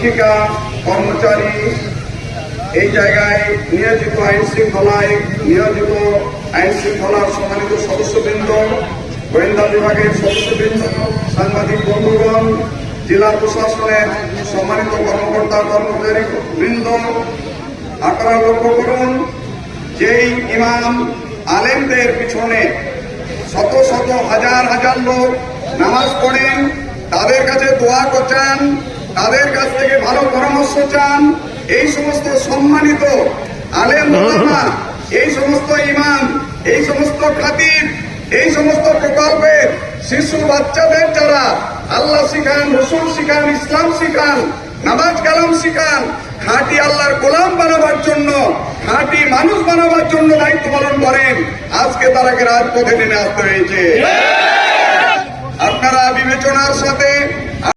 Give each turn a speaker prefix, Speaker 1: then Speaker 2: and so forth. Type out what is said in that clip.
Speaker 1: শিক্ষিকা, কর্মচারী, এই জায়গায় নিয়োজিত আইন শৃঙ্খলার সম্মানিত সদস্যবৃন্দ, গোয়েন্দা বিভাগের সদস্যবৃন্দ, সাংবাদিক বন্ধুগণ, জেলা প্রশাসনের সম্মানিত কর্মকর্তা কর্মচারী বৃন্দ, আপনারা লক্ষ্য করুন, যেই ইমাম আলেমদের পিছনে শত শত হাজার হাজার লোক নামাজ পড়েন, তাদের কাছে দোয়া করছেন, তাদের কাছ থেকে ভালো পরামর্শ চান, এই সমস্ত সম্মানিত আলেম ওলামা, এই সমস্ত ইমাম, এই সমস্ত খাতিব, এই সমস্ত প্রকল্পের শিশু বাচ্চাদের যারা আল্লাহ শিখান, রসুল শিখান, ইসলাম শিখান, নামাজ কালাম শিখান, খাঁটি আল্লাহর গোলাম বানাবার জন্য, খাঁটি মানুষ বানাবার জন্য দায়িত্ব পালন করেন, আজকে তারাকে রাজপথে নেমে আসতে হয়েছে। আপনারা বিবেচনার সাথে